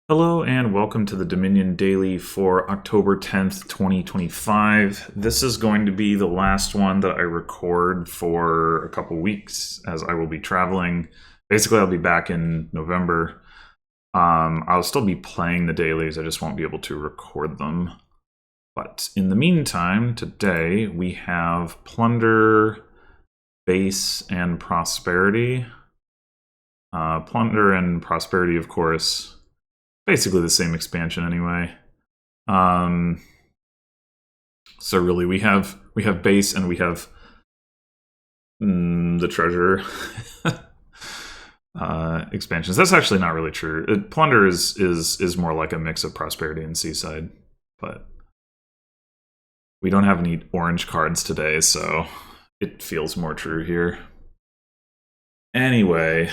Hello and welcome to the Dominion Daily for October 10th, 2025. This is going to be the last one that I record for a couple weeks as I will be traveling. Basically, I'll be back in November. I'll still be playing the dailies, I just won't be able to record them. But in the meantime, today we have Plunder, Base, and Prosperity. Plunder and Prosperity, of course, basically the same expansion anyway. So really we have base and we have the treasure expansions. That's actually not really true. Plunder is more like a mix of prosperity and seaside, but we don't have any orange cards today, so it feels more true here. Anyway,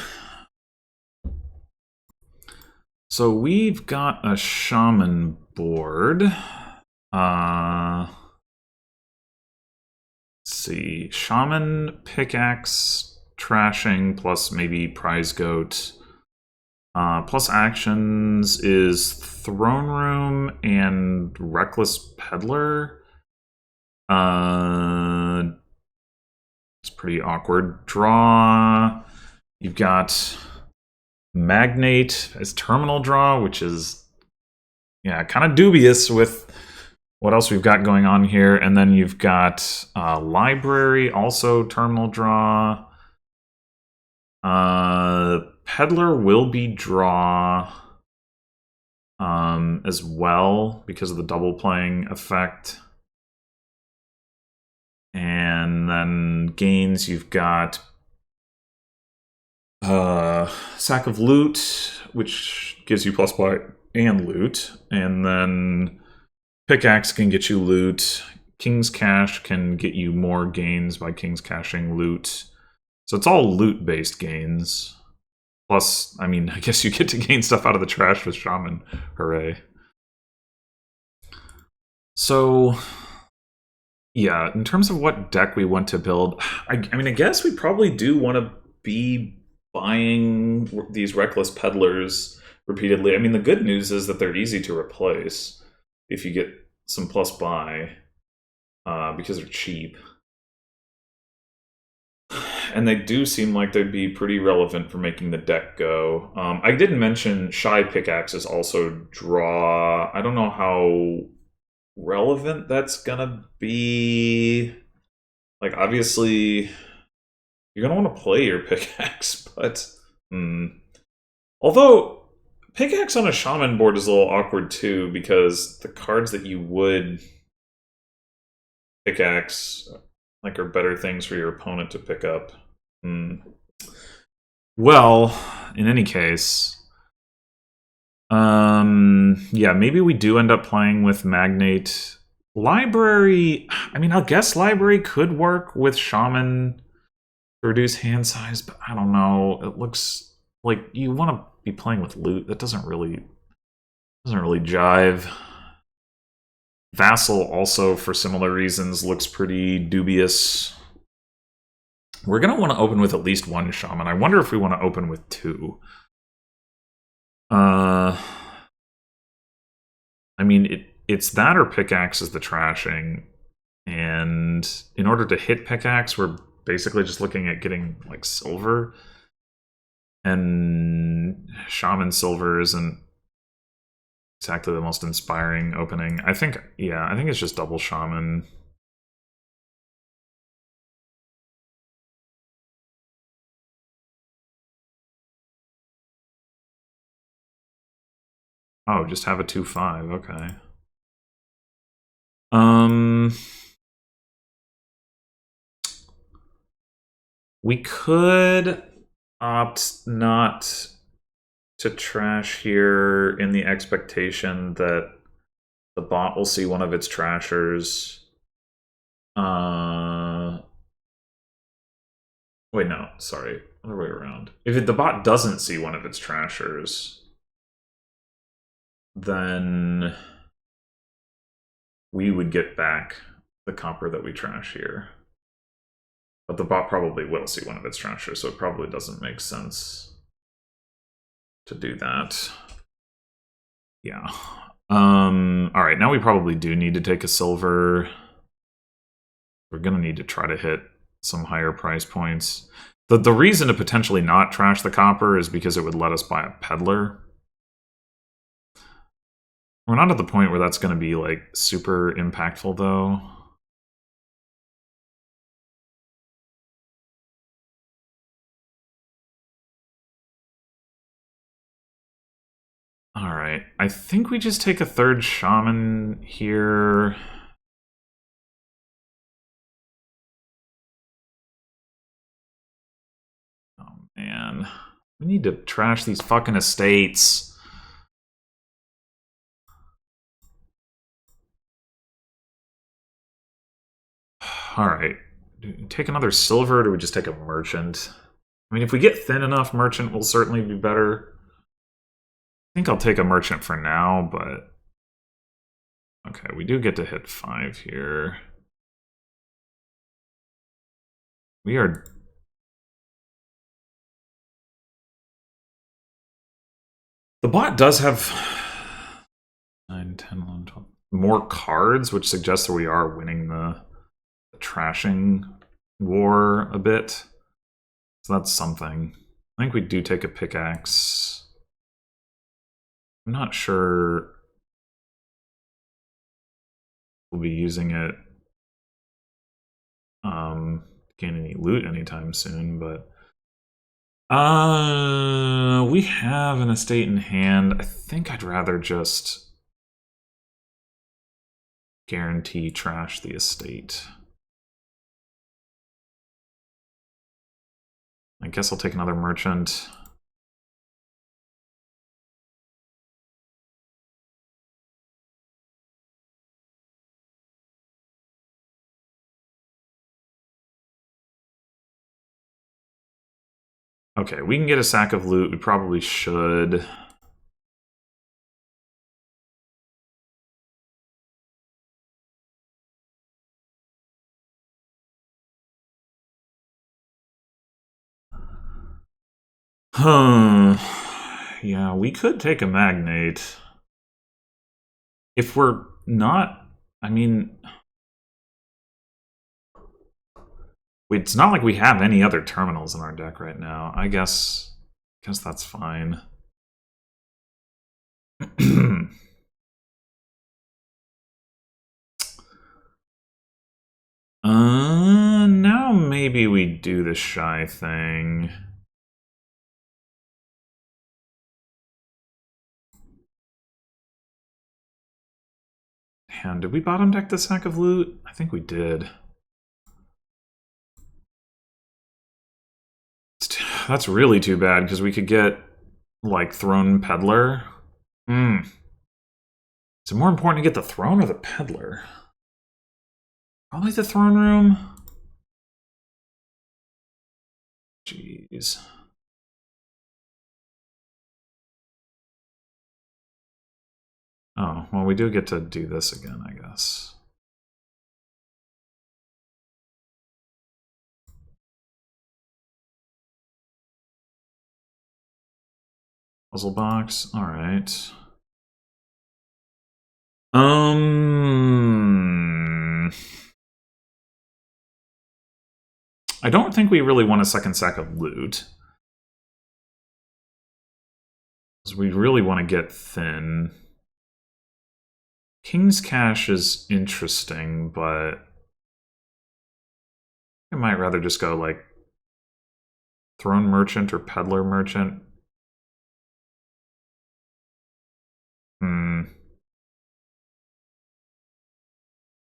so we've got a shaman board. Let's see. Shaman, pickaxe, trashing, plus maybe prize goat. Plus actions is throne room and reckless peddler. It's pretty awkward. Draw. You've got Magnate as terminal draw, which is, yeah, kind of dubious with what else we've got going on here. And then you've got Library, also terminal draw. Peddler will be draw as well because of the double playing effect. And then gains, you've got Sack of Loot, which gives you plus buy and loot. And then Pickaxe can get you loot. King's Cash can get you more gains by King's Cashing loot. So it's all loot-based gains. Plus, I mean, I guess you get to gain stuff out of the trash with Shaman. Hooray. So, yeah, in terms of what deck we want to build, I mean, I guess we probably do want to be buying these Reckless Peddlers repeatedly. I mean, the good news is that they're easy to replace if you get some plus buy because they're cheap. And they do seem like they'd be pretty relevant for making the deck go. I didn't mention Shy Pickaxes also draw. I don't know how relevant that's gonna be. Like, obviously, you're gonna want to play your pickaxe, but although pickaxe on a shaman board is a little awkward too, because the cards that you would pickaxe like are better things for your opponent to pick up. Well, in any case, yeah, maybe we do end up playing with Magnate. Library, I mean, I guess Library could work with Shaman to reduce hand size, but I don't know. It looks like you want to be playing with loot. That doesn't really jive. Vassal also, for similar reasons, looks pretty dubious. We're going to want to open with at least one Shaman. I wonder if we want to open with two. I mean, it's that or Pickaxe is the trashing. And in order to hit Pickaxe, we're basically just looking at getting, like, silver. And Shaman silver isn't exactly the most inspiring opening. I think it's just double Shaman. Oh, just have a 2/5, okay. We could opt not to trash here in the expectation that the bot will see one of its trashers. Wait, no, sorry. Other way around. If the bot doesn't see one of its trashers, then we would get back the copper that we trash here. But the bot probably will see one of its trashers, so it probably doesn't make sense to do that. Yeah. All right, now we probably do need to take a silver. We're going to need to try to hit some higher price points. The reason to potentially not trash the copper is because it would let us buy a peddler. We're not at the point where that's going to be, like, super impactful, though. Alright, I think we just take a third shaman here. Oh, man. We need to trash these fucking estates. Alright. Do we take another silver, or do we just take a merchant? I mean, if we get thin enough, merchant will certainly be better. I think I'll take a merchant for now, but... Okay, we do get to hit 5 here. We are... The bot does have 9, 10, 11, 12... more cards, which suggests that we are winning the trashing war a bit. So that's something. I think we do take a pickaxe. I'm not sure we'll be using it gain any loot anytime soon, but we have an estate in hand. I think I'd rather just guarantee trash the estate. I guess I'll take another merchant. Okay, we can get a sack of loot. We probably should. Yeah, we could take a magnate. If we're not, I mean, it's not like we have any other terminals in our deck right now. I guess that's fine. Now maybe we do the shy thing. Damn, did we bottom deck the sack of loot? I think we did. That's really too bad, because we could get, like, Throne Peddler. Is it more important to get the throne or the peddler? Probably the throne room. Jeez. Oh, well, we do get to do this again, I guess. Puzzle box, alright. I don't think we really want a second sack of loot. Because we really want to get thin. King's Cash is interesting, but I might rather just go, like, Throne Merchant or Peddler Merchant.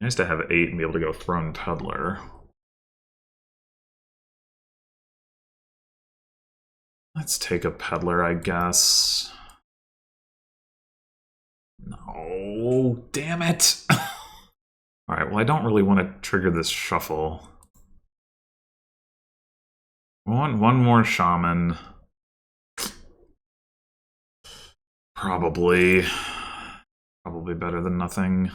Nice to have 8 and be able to go Throne Peddler. Let's take a Peddler, I guess. No, damn it. Alright, well, I don't really want to trigger this shuffle. I want one more shaman. Probably. Probably better than nothing.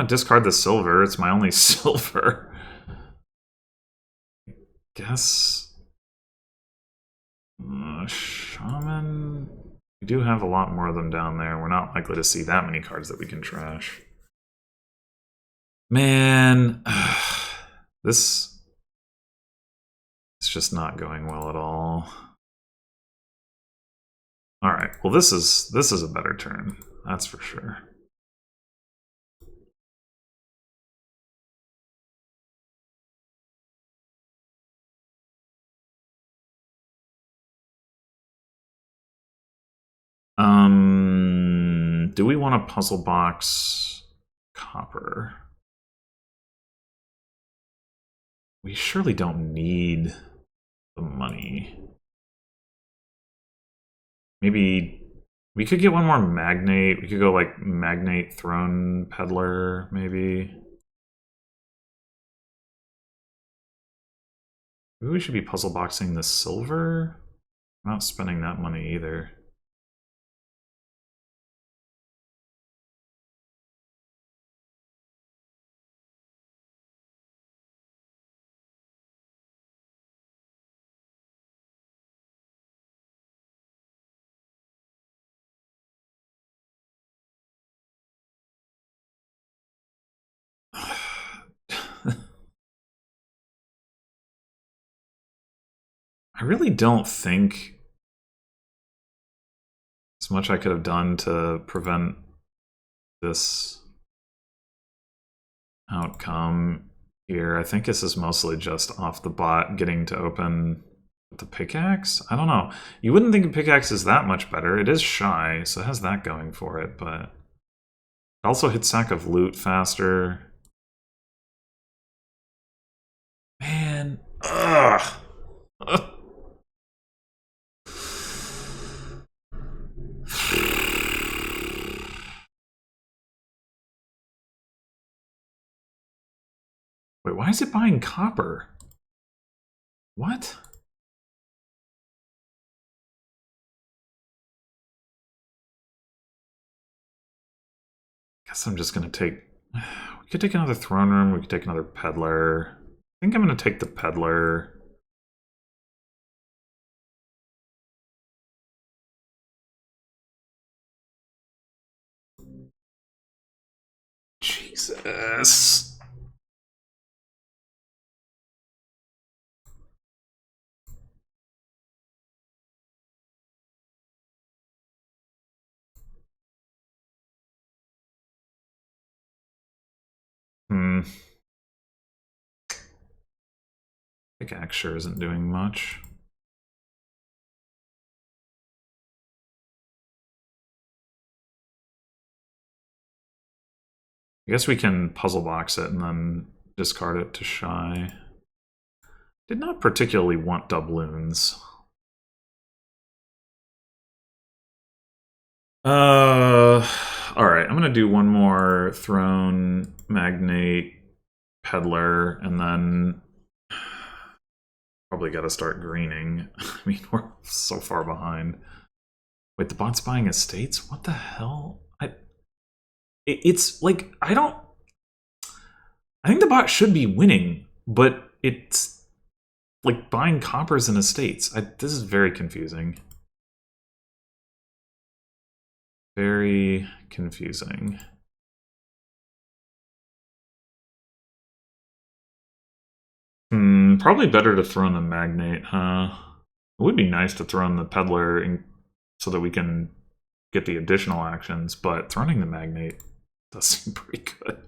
discard the silver. It's my only silver. Guess. Shaman. We do have a lot more of them down there. We're not likely to see that many cards that we can trash. Man, this is just not going well at all. All right. Well, this is a better turn. That's for sure. Do we want a puzzle box copper? We surely don't need the money. Maybe we could get one more magnate. We could go like magnate throne peddler, maybe. Maybe we should be puzzle boxing the silver. I'm not spending that money either. I really don't think as much I could have done to prevent this outcome here. I think this is mostly just off the bot getting to open with the pickaxe. I don't know. You wouldn't think a pickaxe is that much better. It is shy, so it has that going for it, but it also hits sack of loot faster. Man, ugh. Wait, why is it buying copper? What? Guess I'm just gonna take... We could take another throne room, we could take another peddler. I think I'm gonna take the peddler. Jesus. Pickaxe sure isn't doing much. I guess we can puzzle box it and then discard it to shy. Did not particularly want doubloons. Alright, I'm gonna do one more throne, magnate, peddler, and then probably gotta start greening. I mean, we're so far behind. Wait, the bot's buying estates? What the hell? It's like, I think the bot should be winning, but it's like buying coppers and estates. This is very confusing. Very confusing. Probably better to throw in the magnate, huh? It would be nice to throw in the peddler so that we can get the additional actions, but throwing the magnate does seem pretty good.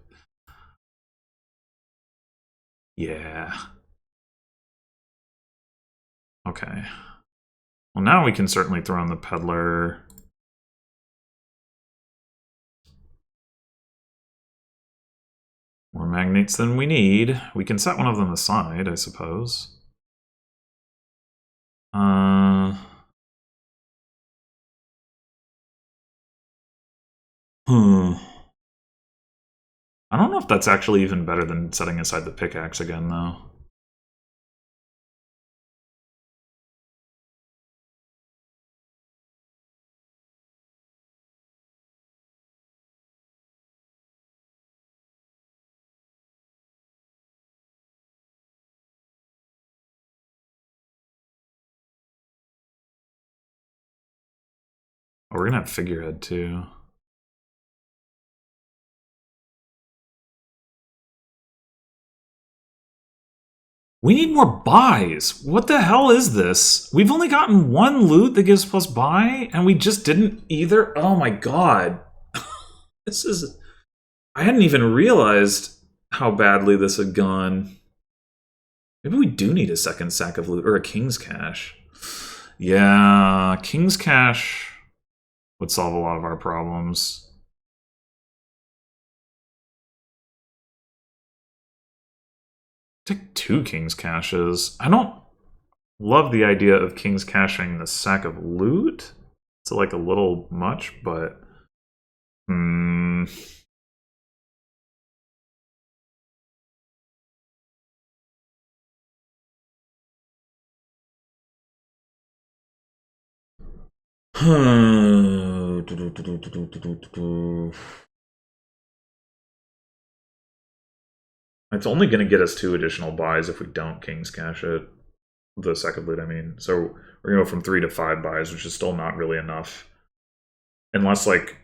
Yeah. Okay. Well, now we can certainly throw in the peddler. More magnates than we need. We can set one of them aside, I suppose. I don't know if that's actually even better than setting aside the pickaxe again, though. Oh, we're gonna have figurehead too. We need more buys. What the hell is this? We've only gotten one loot that gives plus buy, and we just didn't either. Oh my god. This is... I hadn't even realized how badly this had gone. Maybe we do need a second sack of loot, or a King's Cache. Yeah, King's Cache would solve a lot of our problems. Take 2 King's Caches. I don't love the idea of King's Caching the sack of loot. It's like a little much, but... It's only going to get us 2 additional buys if we don't King's Cache it. The second loot, I mean. So we're going to go from 3 to 5 buys, which is still not really enough. Unless, like,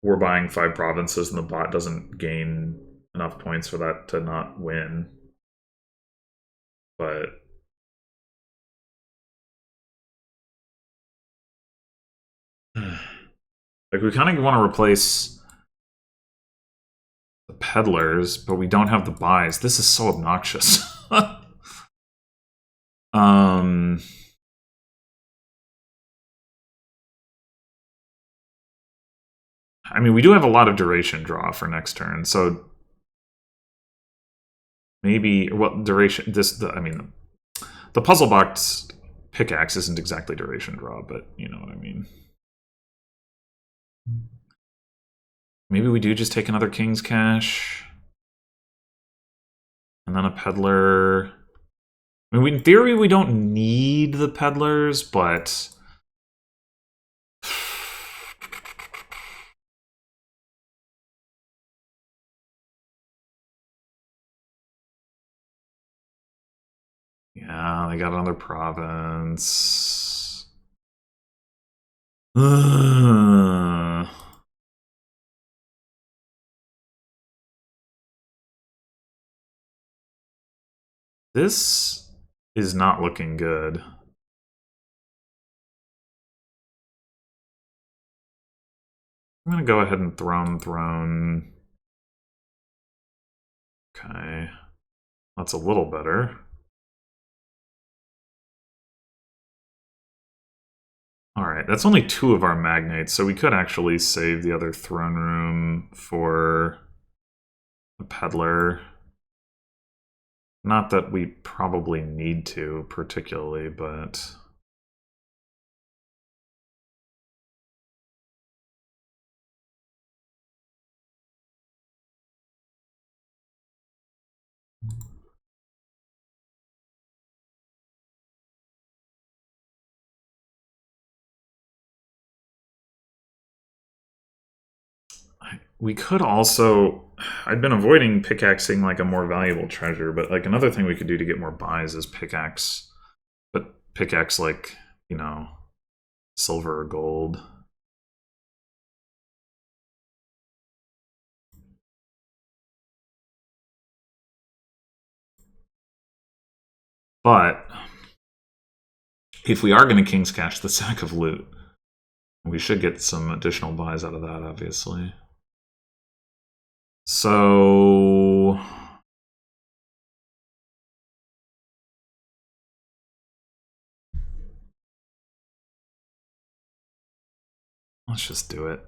we're buying 5 provinces and the bot doesn't gain enough points for that to not win. But... like, we kind of want to replace the peddlers, but we don't have the buys. This is so obnoxious. I mean, we do have a lot of duration draw for next turn, so maybe, well, duration, I mean, the puzzle box pickaxe isn't exactly duration draw, but you know what I mean. Maybe we do just take another King's Cache. And then a peddler. I mean, in theory, we don't need the peddlers, but... yeah, they got another province. This is not looking good. I'm gonna go ahead and throne. Okay. That's a little better. Alright, that's only 2 of our magnates, so we could actually save the other throne room for a peddler. Not that we probably need to, particularly, but... we could also... I've been avoiding pickaxing like a more valuable treasure, but like another thing we could do to get more buys is pickaxe. But pickaxe like, you know, silver or gold. But if we are going to King's Cache the sack of loot, we should get some additional buys out of that, obviously. So... let's just do it.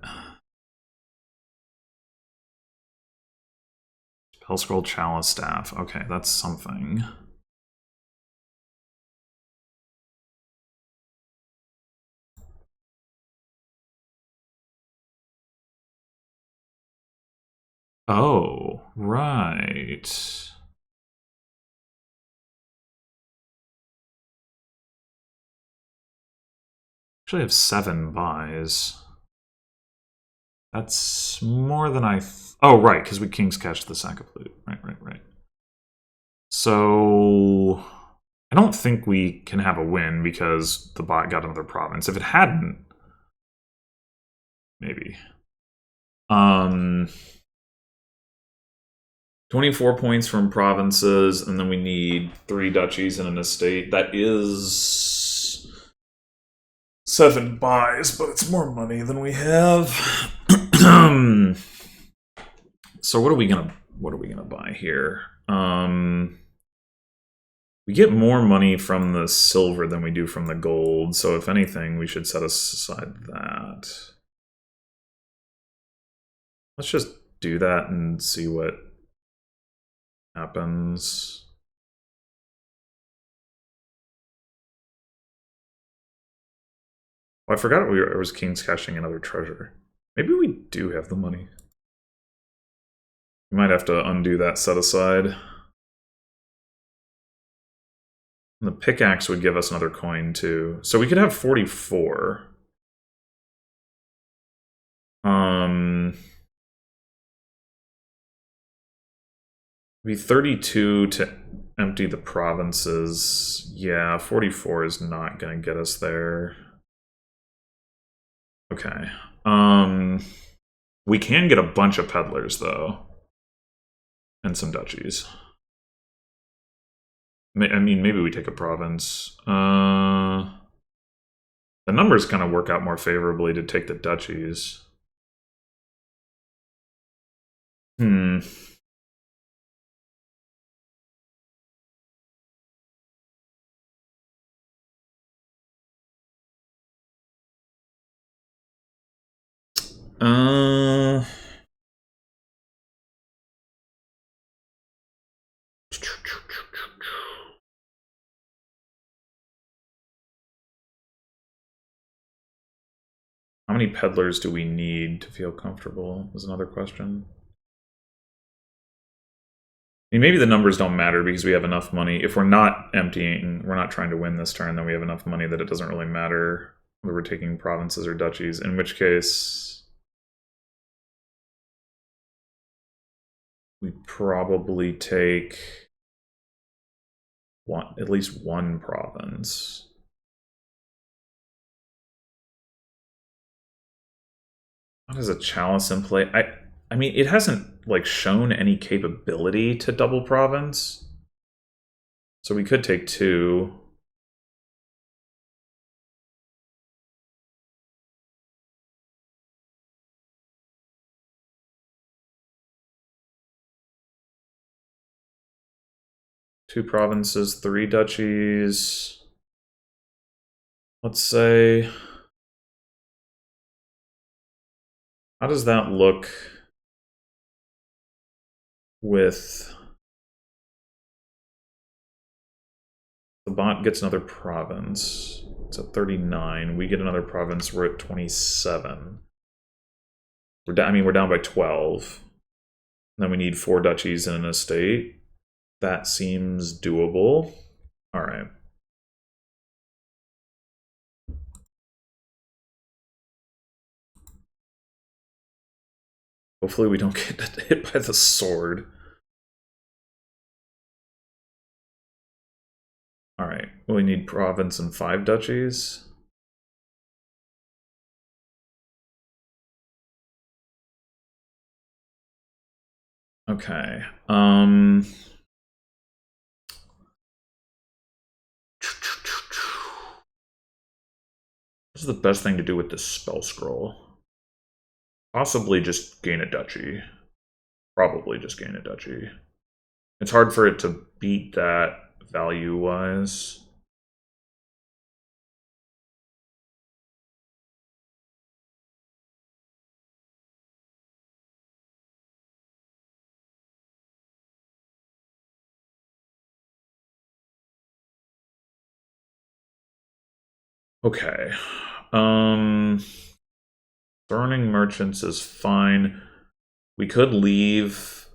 Spell Scroll Chalice Staff. Okay, that's something. Oh, right. Actually, I have 7 buys. That's more than I... oh, right, because we King's Cache the sack of loot. Right. So... I don't think we can have a win because the bot got another province. If it hadn't, maybe. 24 points from provinces, and then we need 3 duchies and an estate. That is 7 buys, but it's more money than we have. So what are we gonna buy here? We get more money from the silver than we do from the gold, so if anything, we should set aside that. Let's just do that and see what happens. Oh, I forgot I was king's cashing another treasure. Maybe we do have the money. We might have to undo that set aside. And the pickaxe would give us another coin too. So we could have 44. Be 32 to empty the provinces. Yeah, 44 is not gonna get us there. Okay. We can get a bunch of peddlers though. And some duchies. I mean, maybe we take a province. The numbers kind of work out more favorably to take the duchies. How many peddlers do we need to feel comfortable is another question. I mean, maybe the numbers don't matter because we have enough money. If we're not emptying, we're not trying to win this turn, then we have enough money that it doesn't really matter whether we're taking provinces or duchies, in which case we probably take at least one province. What is a chalice in play? I mean, it hasn't like shown any capability to double province. So we could take 2. Two provinces, 3 duchies. Let's say, how does that look with the bot gets another province? It's at 39. We get another province. We're at 27. We're down by 12. And then we need 4 duchies and an estate. That seems doable. All right. Hopefully we don't get hit by the sword. All right. Well, we need province and 5 duchies. Okay. What's the best thing to do with this spell scroll? Possibly just gain a duchy. Probably just gain a duchy. It's hard for it to beat that value-wise. Okay. Burning merchants is fine. We could leave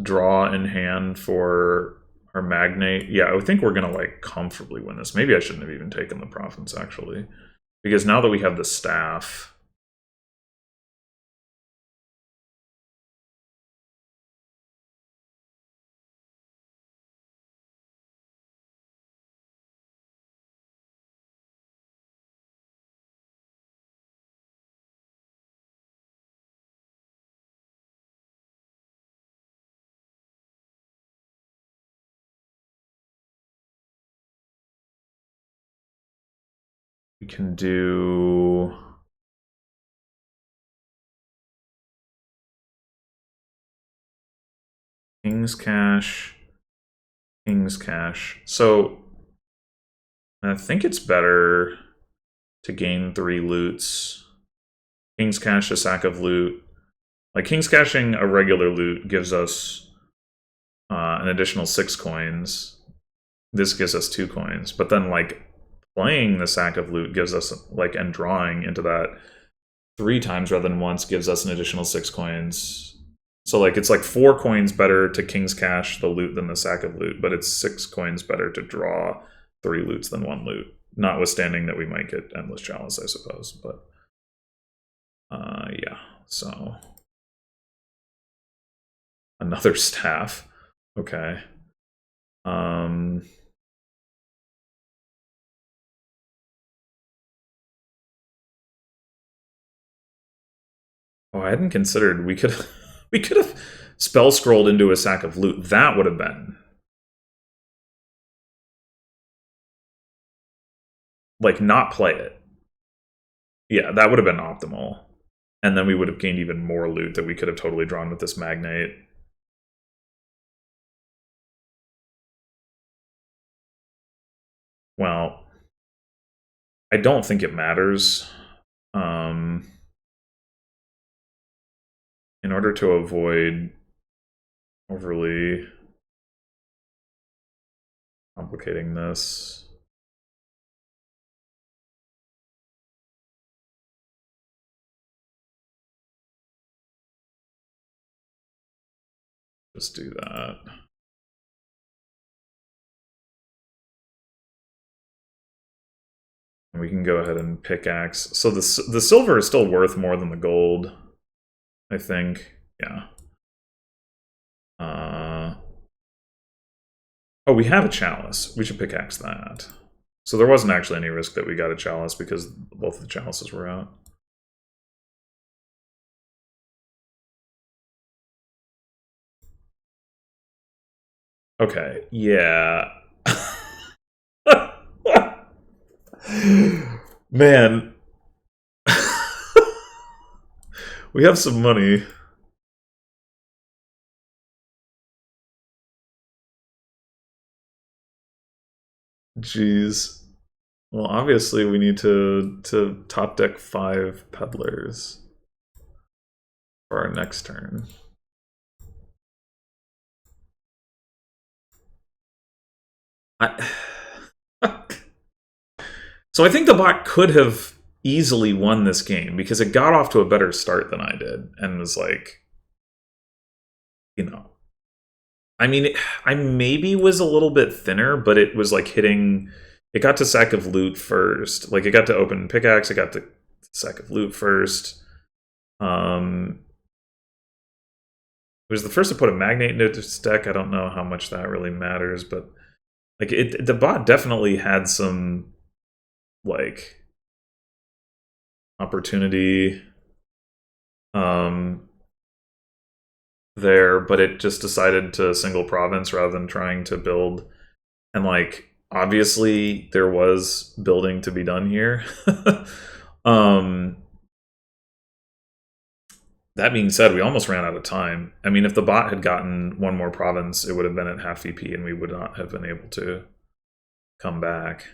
draw in hand for our magnate. Yeah, I think we're gonna like comfortably win this. Maybe I shouldn't have even taken the province actually, because now that we have the staff. We can do King's Cash, King's Cash. So I think it's better to gain 3 loots. King's Cash, a sack of loot. Like, King's Cashing a regular loot gives us an additional 6 coins. This gives us 2 coins. But then, like, playing the sack of loot gives us, like, and drawing into that 3 times rather than once gives us an additional 6 coins. So, like, it's like 4 coins better to King's Cash the loot than the sack of loot, but it's 6 coins better to draw 3 loots than 1 loot. Notwithstanding that we might get Endless Chalice, I suppose. But, yeah, so... Another staff. Okay. Oh, I hadn't considered we could have spell scrolled into a sack of loot. That would have been like not play it. Yeah, that would have been optimal. And then we would have gained even more loot that we could have totally drawn with this Magnate. Well, I don't think it matters. In order to avoid overly complicating this, just do that. And we can go ahead and pickaxe. So the silver is still worth more than the gold, I think. Yeah. Oh, we have a chalice. We should pickaxe that. So there wasn't actually any risk that we got a chalice because both of the chalices were out. Okay, yeah. Man. We have some money. Jeez. Well, obviously we need to top deck 5 peddlers for our next turn. So I think the bot could have easily won this game because it got off to a better start than I did and was like, you know, I mean, I maybe was a little bit thinner, but it was like hitting. It got to sack of loot first. Like it got to open pickaxe. It got to sack of loot first. It was the first to put a magnate into its deck. I don't know how much that really matters, but like the bot definitely had some like opportunity there, but it just decided to single province rather than trying to build. And like obviously there was building to be done here. That being said, we almost ran out of time. I mean, if the bot had gotten 1 more province, it would have been at half VP and we would not have been able to come back.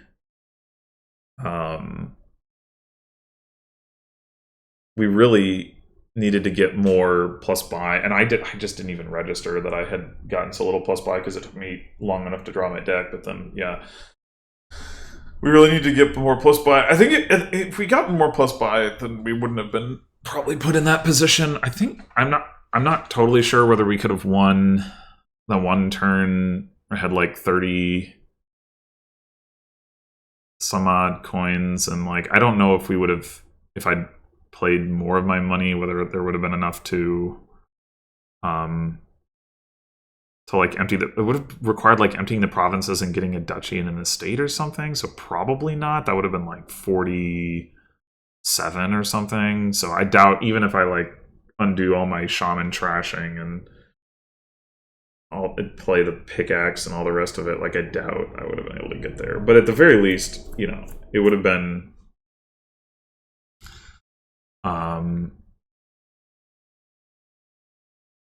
We really needed to get more plus buy, and I just didn't even register that I had gotten so little plus buy because it took me long enough to draw my deck. But then, yeah, we really need to get more plus buy. I think if we got more plus buy, then we wouldn't have been probably put in that position. I think I'm not totally sure whether we could have won the 1 turn or had like 30 some odd coins, and like I don't know if we would have, if I'd played more of my money, whether there would have been enough to like empty the, it would have required like emptying the provinces and getting a duchy and an estate or something, so probably not. That would have been like 47 or something, so I doubt, even if I like undo all my shaman trashing and I'll play the pickaxe and all the rest of it, like I doubt I would have been able to get there. But at the very least, you know, it would have been Um,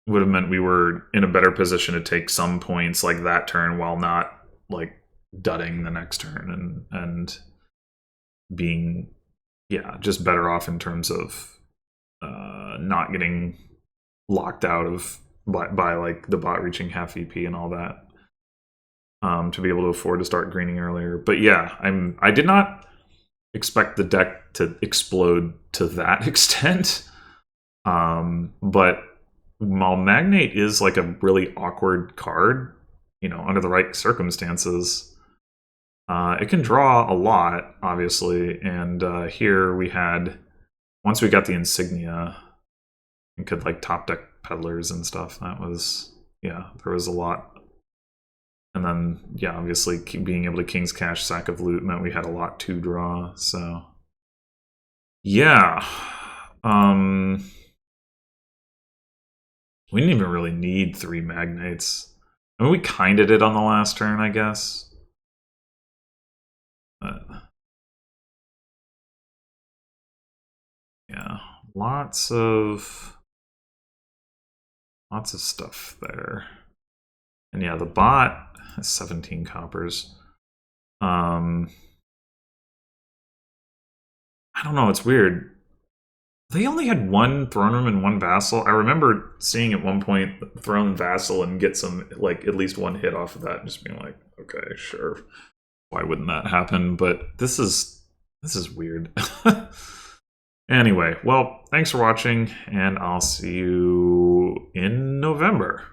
would have meant we were in a better position to take some points like that turn while not like dudding the next turn and being just better off in terms of not getting locked out of by like the bot reaching half VP and all that. To be able to afford to start greening earlier. But yeah, I did not expect the deck to explode to that extent. But while Magnate is like a really awkward card, under the right circumstances, it can draw a lot, obviously. And here we had, once we got the insignia, and could like top deck peddlers and stuff. That was, there was a lot. And then, obviously being able to King's Cash Sack of Loot meant we had a lot to draw. So, yeah. We didn't even really need 3 Magnates. I mean, we kind of did on the last turn, I guess. But, yeah, lots of stuff there. And yeah, the bot has 17 coppers. I don't know, it's weird. They only had 1 Throne Room and 1 Vassal. I remember seeing at one point Throne Vassal and get some, like, at least 1 hit off of that and just being like, okay, sure. Why wouldn't that happen? But this is weird. Anyway, well, thanks for watching, and I'll see you in November.